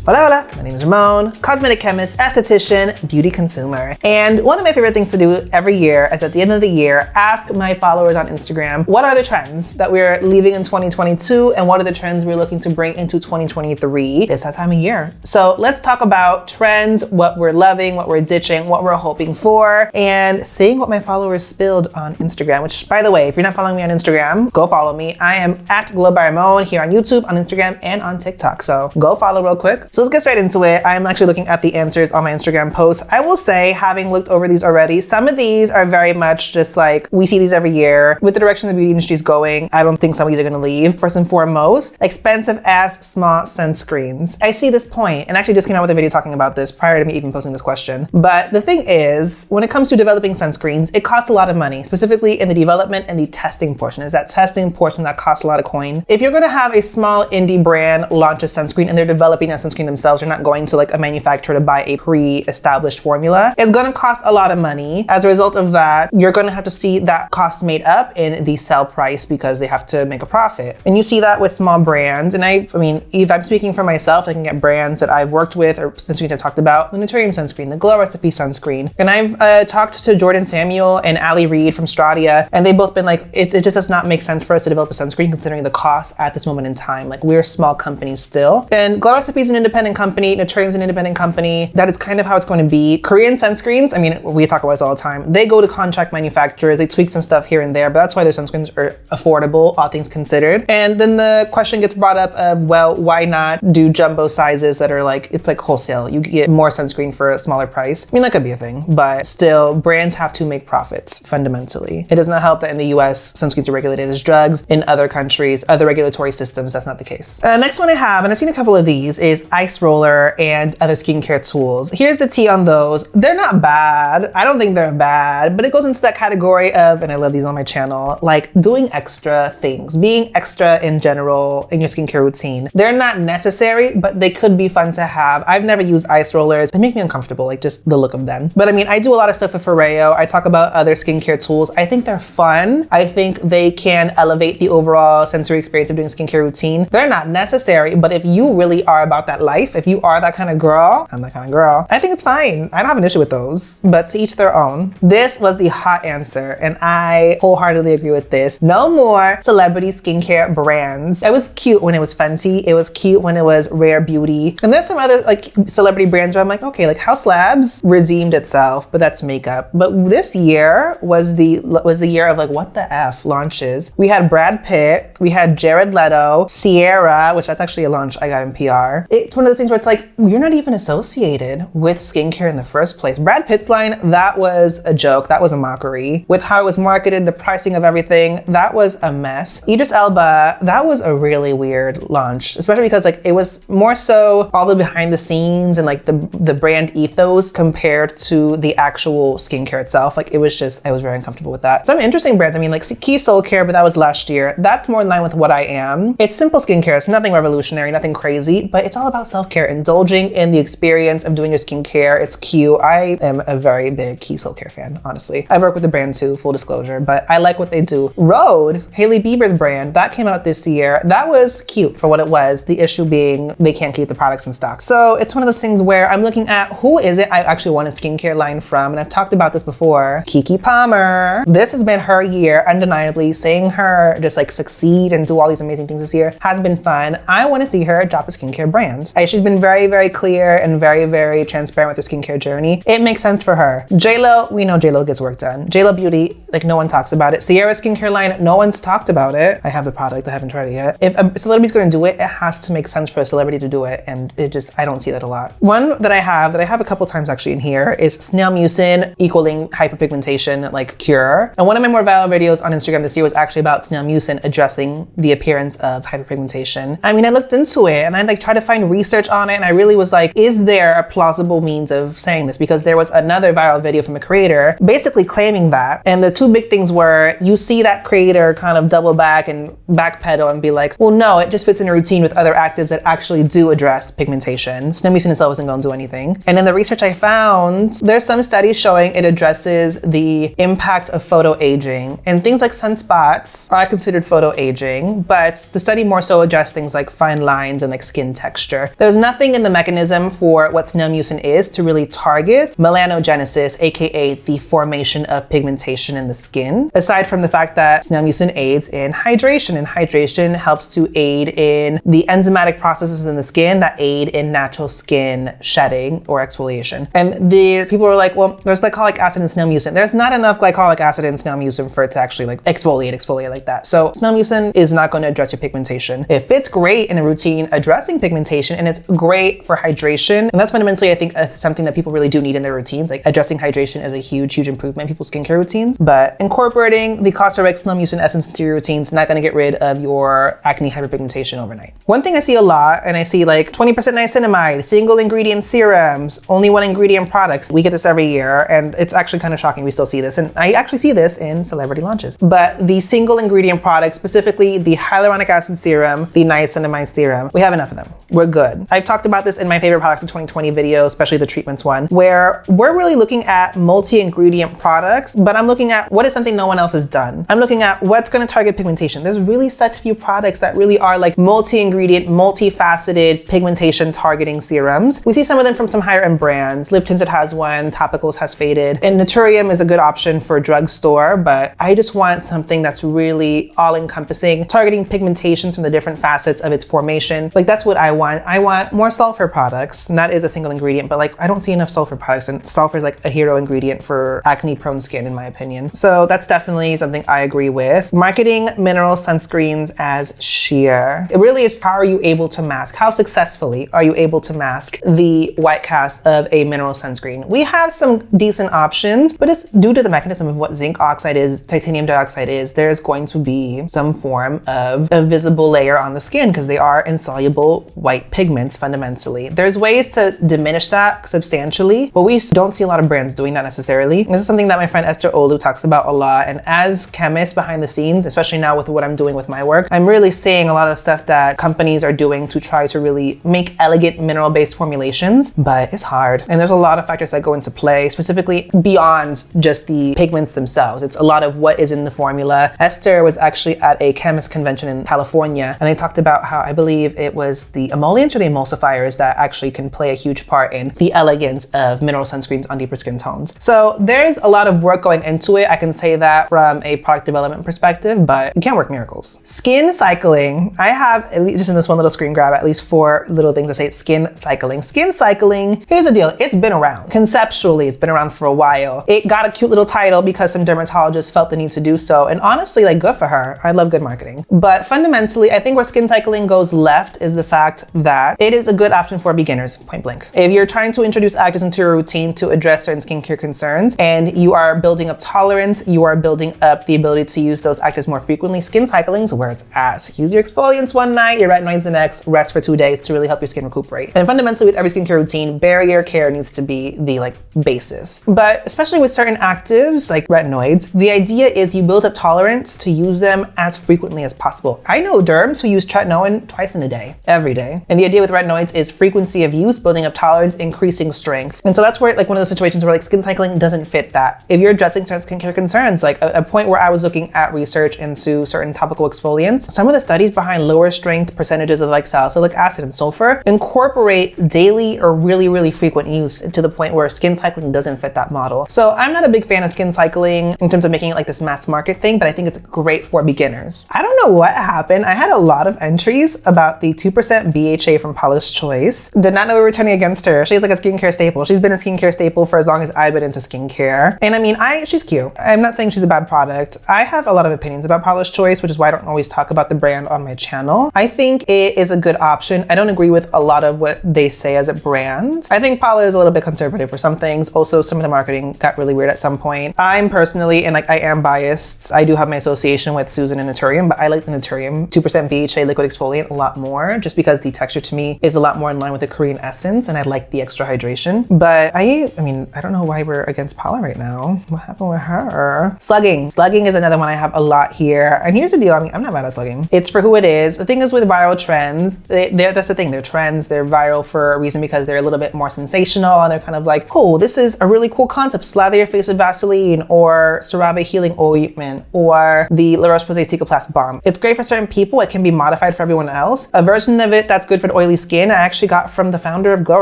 Hola, hola. My name is Ramon, cosmetic chemist, esthetician, beauty consumer. And one of my favorite things to do every year is at the end of the year, ask my followers on Instagram, what are the trends that we're leaving in 2022 and what are the trends we're looking to bring into 2023? It's that time of year. So let's talk about trends, what we're loving, what we're ditching, what we're hoping for, and seeing what my followers spilled on Instagram, which by the way, if you're not following me on Instagram, go follow me. I am at Glow by Ramon here on YouTube, on Instagram, and on TikTok. So go follow real quick. So let's get straight into it. I'm actually looking at the answers on my Instagram post. I will say, having looked over these already, some of these are very much just like, we see these every year. With the direction the beauty industry is going, I don't think some of these are gonna leave. First and foremost, expensive ass small sunscreens. I see this point, and actually just came out with a video talking about this prior to me even posting this question. But the thing is, when it comes to developing sunscreens, it costs a lot of money, specifically in the development and the testing portion. Is that testing portion that costs a lot of coin. If you're gonna have a small indie brand launch a sunscreen and they're developing that sunscreen themselves, you're not going to like a manufacturer to buy a pre-established formula. It's gonna cost a lot of money. As a result of that, you're gonna have to see that cost made up in the sell price because they have to make a profit. And you see that with small brands. And I mean, if I'm speaking for myself, I can get brands that I've worked with or sunscreens I've talked about, the Naturium sunscreen, the Glow Recipe sunscreen. And I've talked to Jordan Samuel and Ali Reed from Stradia, and they've both been like, it just does not make sense for us to develop a sunscreen considering the cost at this moment in time. Like, we're small companies still. And Glow Recipe is an independent company, Naturium is an independent company. That is kind of how it's going to be. Korean sunscreens, I mean, we talk about this all the time. They go to contract manufacturers, they tweak some stuff here and there, but that's why their sunscreens are affordable, all things considered. And then the question gets brought up of, well, why not do jumbo sizes that are like, it's like wholesale. You get more sunscreen for a smaller price. I mean, that could be a thing, but still, brands have to make profits fundamentally. It does not help that in the US, sunscreens are regulated as drugs. In other countries, other regulatory systems, that's not the case. Next one I have, and I've seen a couple of these, is ice roller and other skincare tools. Here's the tea on those. They're not bad. I don't think they're bad, but it goes into that category of, and I love these on my channel, like doing extra things, being extra in general in your skincare routine. They're not necessary, but they could be fun to have. I've never used ice rollers. They make me uncomfortable, like just the look of them. But I mean, I do a lot of stuff with Foreo. I talk about other skincare tools. I think they're fun. I think they can elevate the overall sensory experience of doing a skincare routine. They're not necessary, but if you really are about that life, if you are that kind of girl, I'm that kind of girl, I think it's fine. I don't have an issue with those, but to each their own. This was the hot answer, and I wholeheartedly agree with this. No more celebrity skincare brands. It was cute when it was Fenty. It was cute when it was Rare Beauty. And there's some other like celebrity brands where I'm like, okay, like Haus Labs redeemed itself, but that's makeup. But this year was the year of like, what the F launches. We had Brad Pitt, we had Jared Leto, Sierra, which that's actually a launch I got in PR. It's one of those things where it's like, you're not even associated with skincare in the first place. Brad Pitt's line, that was a joke. That was a mockery. With how it was marketed, the pricing of everything, that was a mess. Idris Elba, that was a really weird launch, especially because like it was more so all the behind the scenes and like the brand ethos compared to the actual skincare itself. Like it was just, I was very uncomfortable with that. Some interesting brands, I mean like Key Soul Care, but that was last year. That's more in line with what I am. It's simple skincare. It's nothing revolutionary, nothing crazy, but it's all about self-care, indulging in the experience of doing your skincare. It's cute. I am a very big Key Soul Care fan, honestly. I work with the brand too, full disclosure, but I like what they do. Rhode, Hailey Bieber's brand, that came out this year. That was cute for what it was. The issue being they can't keep the products in stock. So it's one of those things where I'm looking at who is it I actually want a skincare line from, and I've talked about this before. Keke Palmer. This has been her year, undeniably. Seeing her just like succeed and do all these amazing things this year has been fun. I want to see her drop a skincare brand. She's been very, very clear and very, very transparent with her skincare journey. It makes sense for her. J-Lo, we know J-Lo gets work done. J-Lo Beauty, like no one talks about it. Sierra skincare line, no one's talked about it. I have the product, I haven't tried it yet. If a celebrity's gonna do it, it has to make sense for a celebrity to do it, and it just, I don't see that a lot. One that I have a couple times actually in here is snail mucin equaling hyperpigmentation like cure. And one of my more viral videos on Instagram this year was actually about snail mucin addressing the appearance of hyperpigmentation. I mean, I looked into it and I like tried to find research on it, and I really was like, is there a plausible means of saying this? Because there was another viral video from a creator basically claiming that. And the two big things were, you see that creator kind of double back and backpedal and be like, well, no, it just fits in a routine with other actives that actually do address pigmentation. Snail mucin itself isn't going to do anything. And in the research I found, there's some studies showing it addresses the impact of photo aging, and things like sunspots are considered photo aging, but the study more so addressed things like fine lines and like skin texture. There's nothing in the mechanism for what snail mucin is to really target melanogenesis, aka the formation of pigmentation in the skin, aside from the fact that snail mucin aids in hydration, and hydration helps to aid in the enzymatic processes in the skin that aid in natural skin shedding or exfoliation. And the people were like, well, there's glycolic acid in snail mucin. There's not enough glycolic acid in snail mucin for it to actually like exfoliate like that. So snail mucin is not going to address your pigmentation. It fits great in a routine addressing pigmentation, and it's great for hydration. And that's fundamentally, I think, something that people really do need in their routines. Like addressing hydration is a huge improvement in people's skincare routines. But incorporating the Cosrx snail mucin essence into your routines is not going to get rid of your acne hyperpigmentation overnight. One thing I see a lot, and I see like 20% niacinamide, single ingredient serums, only one ingredient products. We get this every year, and it's actually kind of shocking we still see this. And I actually see this in celebrity launches. But the single ingredient products, specifically the hyaluronic acid serum, the niacinamide serum, we have enough of them. We're good. I've talked about this in my favorite products of 2020 video, especially the treatments one, where we're really looking at multi-ingredient products, but I'm looking at what is something no one else has done. I'm looking at what's going to target pigmentation. There's really such few products that really are like multi-ingredient, multifaceted pigmentation targeting serums. We see some of them from some higher end brands. Live Tinted has one, Topicals has Faded, and Naturium is a good option for a drugstore, but I just want something that's really all-encompassing, targeting pigmentations from the different facets of its formation. Like that's what I want. I want more sulfur products, and that is a single ingredient, but like I don't see enough sulfur products, and sulfur is like a hero ingredient for acne-prone skin in my opinion. So that's definitely something I agree with. Marketing mineral sunscreens as sheer. It really is, how are you able to mask? How successfully are you able to mask the white cast of a mineral sunscreen? We have some decent options, but it's due to the mechanism of what zinc oxide is, titanium dioxide is, there's going to be some form of a visible layer on the skin because they are insoluble white pigments fundamentally. There's ways to diminish that substantially, but we don't see a lot of brands doing that necessarily. This is something that my friend Esther Olu talks about a lot, and as chemist behind the scenes, especially now with what I'm doing with my work, I'm really seeing a lot of stuff that companies are doing to try to really make elegant mineral-based formulations, but it's hard. And there's a lot of factors that go into play, specifically beyond just the pigments themselves. It's a lot of what is in the formula. Esther was actually at a chemist convention in California, and they talked about how, I believe it was the emollients or the emulsifiers that actually can play a huge part in the elegance of mineral sunscreens on deeper skin tones. So there's a lot of work going into it. I can say that from a product development perspective, but you can't work miracles. Skin cycling. I have, at least just in this one little screen grab, at least 4 little things that say skin cycling. Skin cycling, here's the deal. It's been around. Conceptually, it's been around for a while. It got a cute little title because some dermatologists felt the need to do so. And honestly, like good for her. I love good marketing. But fundamentally, I think where skin cycling goes left is the fact that it is a good option for beginners, point blank. If you're trying to introduce actives into your routine to address certain skincare concerns and you are building up tolerance, you are building up the ability to use those actives more frequently, skin cycling is where it's at. Use your exfoliants one night, your retinoids the next, rest for 2 days to really help your skin recuperate. And fundamentally with every skincare routine, barrier care needs to be the like basis. But especially with certain actives like retinoids, the idea is you build up tolerance to use them as frequently as possible. I know derms who use tretinoin twice in a day, every day. And the idea with retinoids is frequency of use, building up tolerance, increasing strength. And so that's where like one of those situations where like skin cycling doesn't fit that. If you're addressing certain skincare concerns, like a point where I was looking at research into certain topical exfoliants, some of the studies behind lower strength percentages of like salicylic acid and sulfur incorporate daily or really frequent use to the point where skin cycling doesn't fit that model. So I'm not a big fan of skin cycling in terms of making it like this mass market thing, but I think it's great for beginners. I don't know what happened. I had a lot of entries about the 2% BHA from Paula's Choice. Did not know we were turning against her. She's like a skincare staple. She's been a skincare staple for as long as I've been into skincare. And I mean, she's cute. I'm not saying she's a bad product. I have a lot of opinions about Paula's Choice, which is why I don't always talk about the brand on my channel. I think it is a good option. I don't agree with a lot of what they say as a brand. I think Paula is a little bit conservative for some things. Also, some of the marketing got really weird at some point. I'm personally, and like I am biased, I do have my association with Susan and Naturium, but I like the Naturium 2% BHA liquid exfoliant a lot more just because the texture to me is a lot more in line with the Korean essence and I like the extra hydration. But I mean, I don't know why we're against Paula right now. What happened with her? Slugging. Slugging is another one I have a lot here. And here's the deal. I mean, I'm not mad at slugging. It's for who it is. The thing is with viral trends, that's the thing. They're trends. They're viral for a reason because they're a little bit more sensational and they're kind of like, oh, this is a really cool concept. Slather your face with Vaseline or CeraVe healing ointment or the La Roche-Posay Cicaplast balm. It's great for certain people. It can be modified for everyone else. A version of it that's good for the oily skin, I actually got from the founder of Glow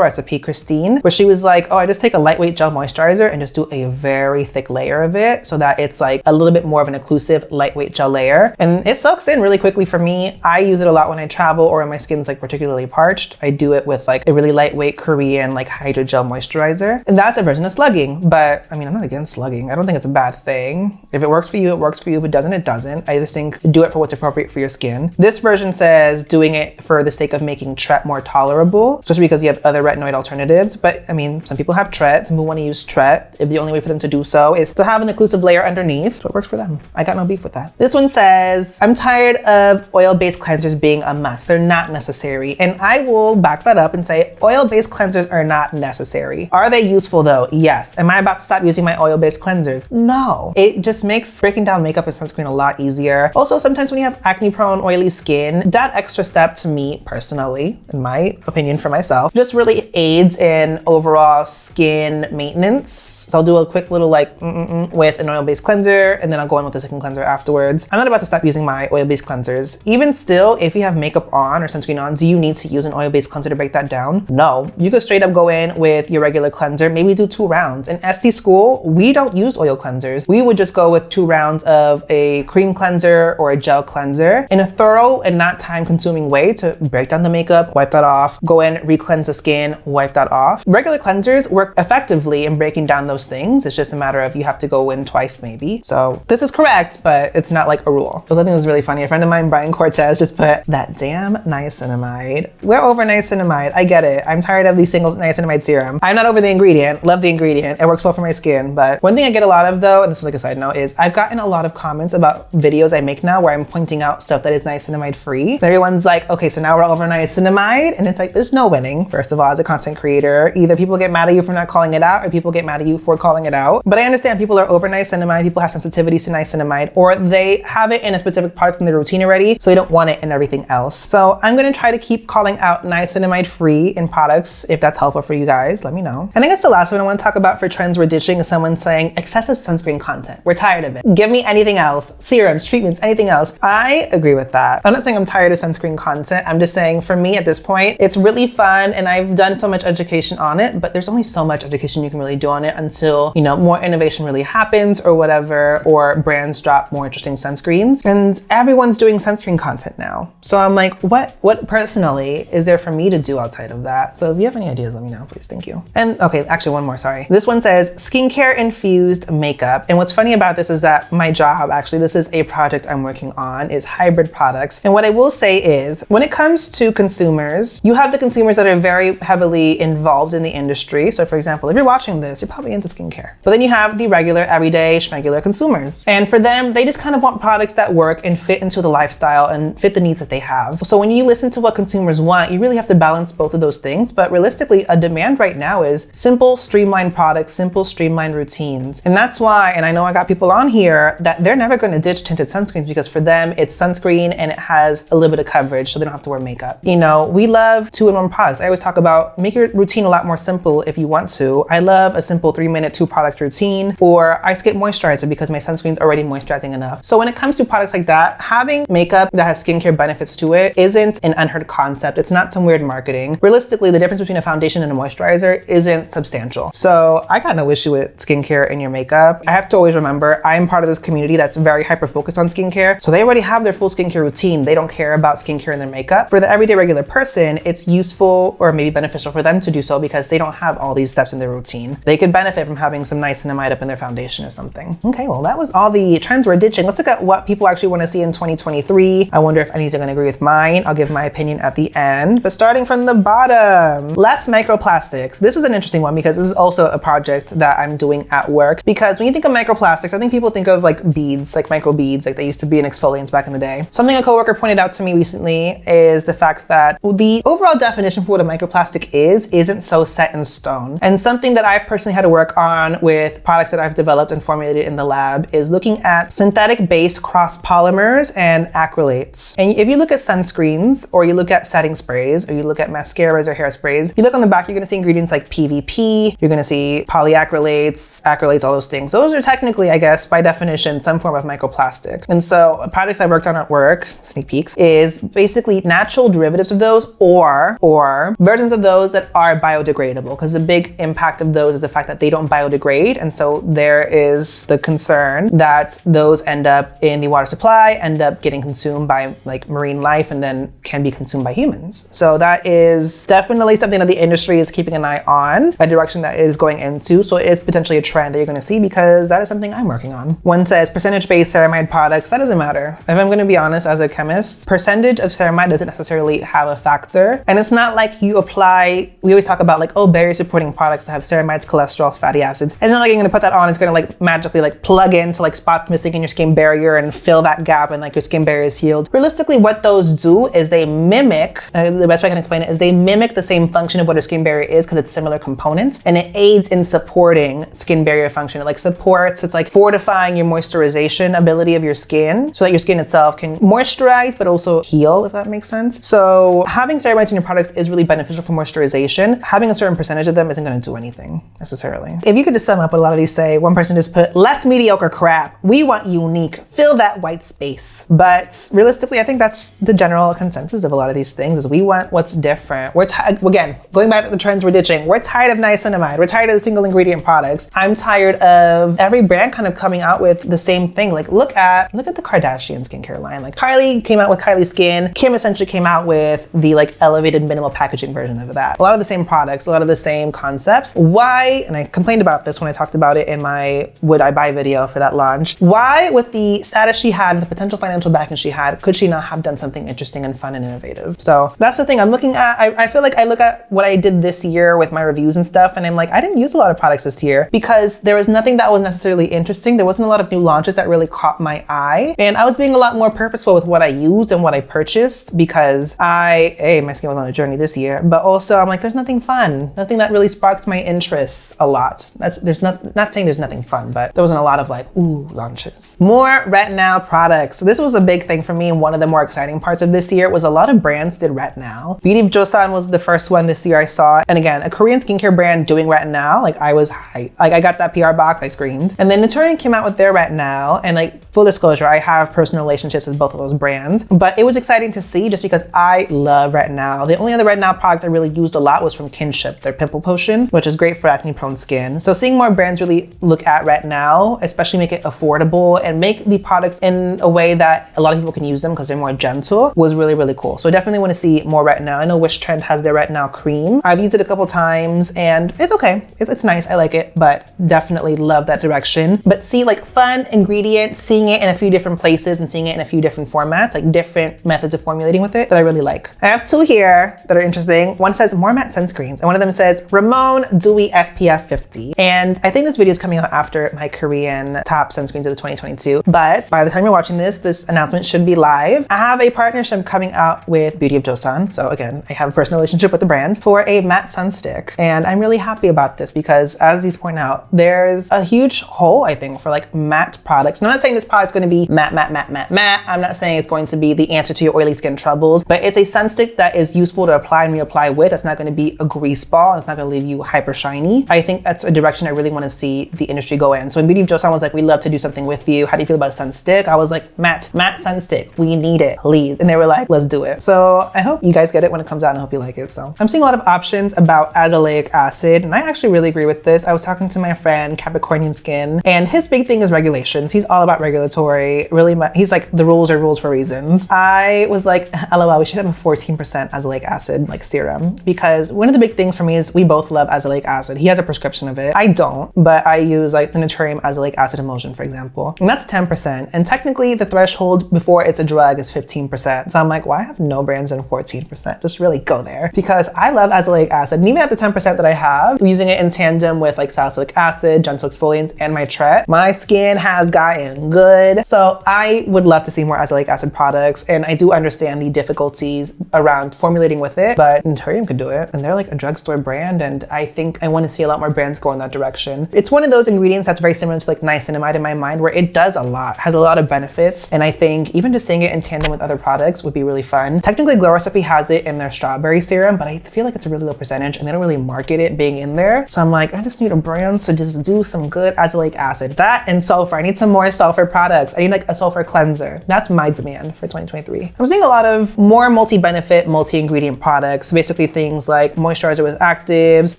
Recipe, Christine, where she was like, oh, I just take a lightweight gel moisturizer and just do a very thick layer of it so that it's like a little bit more of an occlusive lightweight gel layer. And it soaks in really quickly for me. I use it a lot when I travel or when my skin's like particularly parched. I do it with like a really lightweight Korean like hydrogel moisturizer. And that's a version of slugging. But I mean, I'm not against slugging. I don't think it's a bad thing. If it works for you, it works for you. If it doesn't, it doesn't. I just think do it for what's appropriate for your skin. This version says doing it for the sake of making Tret more tolerable, especially because you have other retinoid alternatives. But I mean, some people have Tret, some people want to use Tret if the only way for them to do so is to have an occlusive layer underneath. So it works for them. I got no beef with that. This one says, I'm tired of oil-based cleansers being a must. They're not necessary. And I will back that up and say oil-based cleansers are not necessary. Are they useful though? Yes. Am I about to stop using my oil-based cleansers? No. It just makes breaking down makeup and sunscreen a lot easier. Also, sometimes when you have acne-prone, oily skin, that extra step to me personally, in my opinion for myself, just really aids in overall skin maintenance. So I'll do a quick little like with an oil-based cleanser, and then I'll go in with a second cleanser afterwards. I'm not about to stop using my oil-based cleansers. Even still, if you have makeup on or sunscreen on, do you need to use an oil-based cleanser to break that down? No. You could straight up go in with your regular cleanser, maybe do 2 rounds. In SD school, we don't use oil cleansers. We would just go with 2 rounds of a cream cleanser or a gel cleanser in a thorough and not time-consuming way to break down the makeup, wipe that off, go in, re-cleanse the skin, wipe that off. Regular cleansers work effectively in breaking down those things. It's just a matter of you have to go in twice maybe. So this is correct, but it's not like a rule. Because I think it's really funny. A friend of mine, Brian Cortez, just put that damn niacinamide. We're over niacinamide. I get it. I'm tired of these single niacinamide serum. I'm not over the ingredient. Love the ingredient. It works well for my skin. But one thing I get a lot of though, and this is like a side note, is I've gotten a lot of comments about videos I make now where I'm pointing out stuff that is niacinamide free. And everyone's like, okay, so now we're over niacinamide. And it's like, there's no winning. First of all, as a content creator, either people get mad at you for not calling it out or people get mad at you for calling it out. But I understand people are over niacinamide, people have sensitivities to niacinamide, or they have it in a specific product in their routine already, so they don't want it in everything else. So I'm gonna try to keep calling out niacinamide free in products. If that's helpful for you guys, let me know. And I guess the last one I wanna talk about for trends we're ditching is someone saying excessive sunscreen content. We're tired of it. Give me anything else, serums, treatments, anything else. I agree with that. I'm not saying I'm tired of sunscreen content. I'm just saying for me at this point, it's really fun and I've done so much education on it, but there's only so much education you can really do on it until, you know, more innovation really happens or whatever, or brands drop more interesting sunscreens. And everyone's doing sunscreen content now. So I'm like, what personally is there for me to do outside of that? So if you have any ideas, let me know, please. Thank you. And okay, actually one more, sorry. This one says skincare infused makeup. And what's funny about this is that my job, actually, this is a project I'm working on, is hybrid products. And what I will say is when it comes to consumers, you have the consumers that are very heavily involved in the industry. So for example, if you're watching this, you're probably into skincare. But then you have the regular, everyday, schmegular consumers. And for them, they just kind of want products that work and fit into the lifestyle and fit the needs that they have. So when you listen to what consumers want, you really have to balance both of those things. But realistically, a demand right now is simple, streamlined products, simple, streamlined routines. And that's why, and I know I got people on here that they're never going to ditch tinted sunscreens because for them, it's sunscreen and it has a little bit of coverage so they don't have to wear makeup. You know, we love 2-in-1 products. I always talk about make your routine a lot more simple if you want to. I love a simple 3-minute 2-product routine, or I skip moisturizer because my sunscreen's already moisturizing enough. So when it comes to products like that, having makeup that has skincare benefits to it isn't an unheard concept. It's not some weird marketing. Realistically, the difference between a foundation and a moisturizer isn't substantial. So I got no issue with skincare in your makeup. I have to always remember I'm part of this community that's very hyper focused on skincare. So they already have their full skincare routine. They don't care about skincare in their makeup. For the everyday regular person, it's useful or maybe beneficial for them to do so because they don't have all these steps in their routine. They could benefit from having some niacinamide up in their foundation or something. Okay, well, that was all the trends we're ditching. Let's look at what people actually want to see in 2023. I wonder if any are going to agree with mine. I'll give my opinion at the end, but starting from the bottom, less microplastics. This is an interesting one because this is also a project that I'm doing at work, because when you think of microplastics, I think people think of like beads, like micro beads, like they used to be in exfoliants back in the day. Something a coworker pointed out to me recently is the fact that the overall definition for what a microplastic isn't so set in stone. And something that I've personally had to work on with products that I've developed and formulated in the lab is looking at synthetic-based cross polymers and acrylates. And if you look at sunscreens, or you look at setting sprays, or you look at mascaras or hairsprays, you look on the back, you're gonna see ingredients like PVP, you're gonna see polyacrylates, acrylates, all those things. Those are technically, I guess, by definition, some form of microplastic. And so products I worked on at work, sneak peeks, is basically natural derivatives of those those, or versions of those that are biodegradable, because the big impact of those is the fact that they don't biodegrade. And so there is the concern that those end up in the water supply, end up getting consumed by like marine life, and then can be consumed by humans. So that is definitely something that the industry is keeping an eye on, a direction that is going into. So it is potentially a trend that you're going to see, because that is something I'm working on. One says percentage-based ceramide products. That doesn't matter. If I'm going to be honest, as a chemist, percentage of ceramide doesn't necessarily have a factor. And it's not like you apply, we always talk about like, oh, barrier supporting products that have ceramides, cholesterol, fatty acids. And it's not like you're going to put that on, it's going to like magically like plug into like spots missing in your skin barrier and fill that gap, and like your skin barrier is healed. Realistically, what those do is they mimic, the best way I can explain it is they mimic the same function of what a skin barrier is, because it's similar components, and it aids in supporting skin barrier function. It like supports, it's like fortifying your moisturization ability of your skin, so that your skin itself can moisturize but also heal, if that makes sense. So having ceramides in your products is really beneficial for moisturization. Having a certain percentage of them isn't going to do anything necessarily. If you could just sum up what a lot of these say, one person just put less mediocre crap. We want unique, fill that white space. But realistically, I think that's the general consensus of a lot of these things, is we want what's different. We're again, going back to the trends we're ditching. We're tired of niacinamide. We're tired of the single ingredient products. I'm tired of every brand kind of coming out with the same thing. Like look at the Kardashian skincare line. Like Kylie came out with Kylie Skin. Kim essentially came out with the like elevated minimal packaging version of that. A lot of the same products, a lot of the same concepts. Why, and I complained about this when I talked about it in my Would I Buy video for that launch. Why, with the status she had, the potential financial backing she had, could she not have done something interesting and fun and innovative? So that's the thing I'm looking at. I feel like I look at what I did this year with my reviews and stuff, and I'm like, I didn't use a lot of products this year because there was nothing that was necessarily interesting. There wasn't a lot of new launches that really caught my eye. And I was being a lot more purposeful with what I used and what I purchased, because my skin was on a journey this year, but also I'm like, there's nothing fun, nothing that really sparks my interests a lot. Not saying there's nothing fun, but there wasn't a lot of like, ooh, launches. More retinol products. So this was a big thing for me, and one of the more exciting parts of this year was a lot of brands did retinol. Beauty of Joseon was the first one this year I saw. And again, a Korean skincare brand doing retinol, like I was hyped. Like I got that PR box, I screamed. And then Naturium came out with their retinol, and like full disclosure, I have personal relationships with both of those brands, but it was exciting to see just because I love retinol. The only other retinol products I really used a lot was from Kinship, their pimple potion, which is great for acne prone skin. So seeing more brands really look at retinol, especially make it affordable and make the products in a way that a lot of people can use them because they're more gentle, was really, really cool. So I definitely want to see more retinol. I know Wish Trend has their retinol cream. I've used it a couple times and it's okay. It's nice, I like it, but definitely love that direction. But see like fun ingredient, seeing it in a few different places and seeing it in a few different formats, like different methods of formulating with it that I really like. I have two here that are interesting. One says more matte sunscreens, and one of them says Ramon Dewy SPF 50. And I think this video is coming out after my Korean top sunscreens of the 2022, but by the time you're watching this announcement should be live. I have a partnership coming out with Beauty of Joseon. So again, I have a personal relationship with the brand for a matte sun stick. And I'm really happy about this because, as these point out, there's a huge hole, I think, for like matte products. And I'm not saying this product's going to be matte. I'm not saying it's going to be the answer to your oily skin troubles, but it's a sun stick that is useful to apply and reapply with. It's not going to be a grease ball. It's not going to leave you hyper shiny. I think that's a direction I really want to see the industry go in. So when Beauty of Joseon was like, we love to do something with you. How do you feel about sun stick? I was like, matte sun stick. We need it, please. And they were like, let's do it. So I hope you guys get it when it comes out, and I hope you like it. So I'm seeing a lot of options about azelaic acid, and I actually really agree with this. I was talking to my friend Capricornian Skin, and his big thing is regulations. He's all about regulatory, really he's like, the rules are rules for reasons. I was like, LOL, we should have a 14% azelaic acid like serum, because one of the big things for me is we both love azelaic acid. He has a prescription of it. I don't, but I use like the Naturium azelaic acid emulsion, for example, and that's 10%. And technically the threshold before it's a drug is 15%. So I'm like, why have no brands in 14%? Just really go there, because I love azelaic acid. And even at the 10% that I have, using it in tandem with like salicylic acid, gentle exfoliants, and my Tret, my skin has gotten good. So I would love to see more azelaic acid products. And I do understand the difficulties around formulating with it, but Naturium could do it. And they're like a drugstore brand. And I think I want to see a lot more brands go in that direction. It's one of those ingredients that's very similar to like niacinamide in my mind, where it does a lot, has a lot of benefits. And I think even just seeing it in tandem with other products would be really fun. Technically Glow Recipe has it in their strawberry serum, but I feel like it's a really low percentage and they don't really market it being in there. So I'm like, I just need a brand to just do some good azelaic acid. That and sulfur. I need some more sulfur products. I need like a sulfur cleanser. That's my demand for 2023. I'm seeing a lot of more multi-benefit benefit multi-ingredient products, basically things like moisturizer with actives,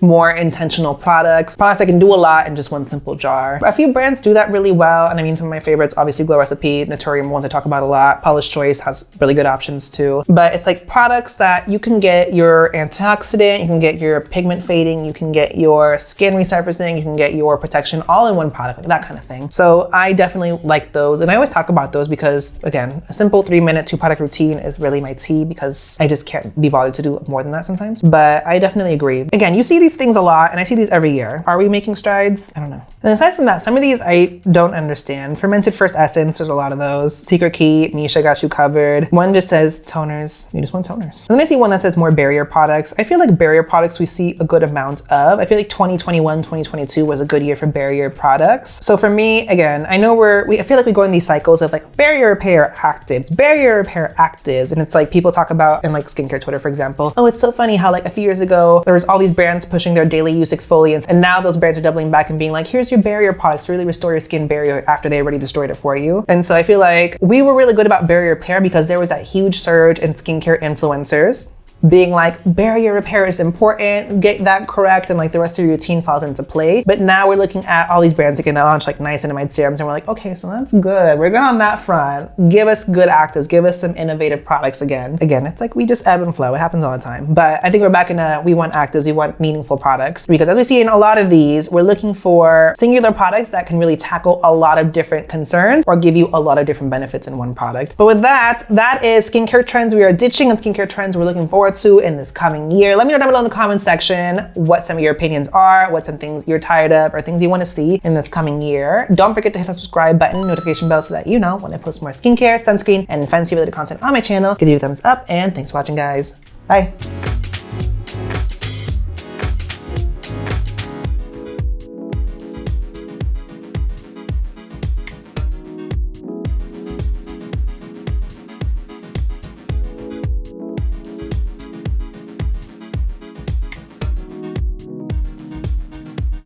more intentional products that can do a lot in just one simple jar. A few brands do that really well, and I mean, some of my favorites, obviously Glow Recipe, Naturium, ones I talk about a lot. Paula's Choice has really good options too. But it's like products that you can get your antioxidant, you can get your pigment fading, you can get your skin resurfacing, you can get your protection all in one product, like that kind of thing. So I definitely like those, and I always talk about those because, again, a simple 3-minute 2-product routine is really my tea because I just can't be bothered to do more than that sometimes. But I definitely agree. Again, you see these things a lot, and I see these every year. Are we making strides? I don't know. And aside from that, some of these I don't understand. Fermented First Essence, there's a lot of those. Secret Key, Misha got you covered. One just says toners. You just want toners. And then I see one that says more barrier products. I feel like barrier products we see a good amount of. I feel like 2021, 2022 was a good year for barrier products. So for me, again, I know I feel like we go in these cycles of like barrier repair actives, and it's like people talk about in like skincare Twitter, for example, oh, it's so funny how like a few years ago there was all these brands pushing their daily use exfoliants, and now those brands are doubling back and being like, here's your barrier products to really restore your skin barrier after they already destroyed it for you. And so I feel like we were really good about barrier repair because there was that huge surge in skincare influencers being like, barrier repair is important, get that correct, and like the rest of your routine falls into place. But now we're looking at all these brands again that launch like niacinamide serums, and we're like, okay, so that's good. We're good on that front. Give us good actives, give us some innovative products again. Again, it's like we just ebb and flow. It happens all the time. But I think we're back in we want actives, we want meaningful products. Because as we see in a lot of these, we're looking for singular products that can really tackle a lot of different concerns or give you a lot of different benefits in one product. But with that is skincare trends we are ditching and skincare trends we're looking forward to in this coming year. Let me know down below in the comment section what some of your opinions are, what some things you're tired of, or things you want to see in this coming year. Don't forget to hit the subscribe button, notification bell, so that you know when I post more skincare, sunscreen, and fancy related content on my channel. Give you a thumbs up, and thanks for watching, guys. Bye.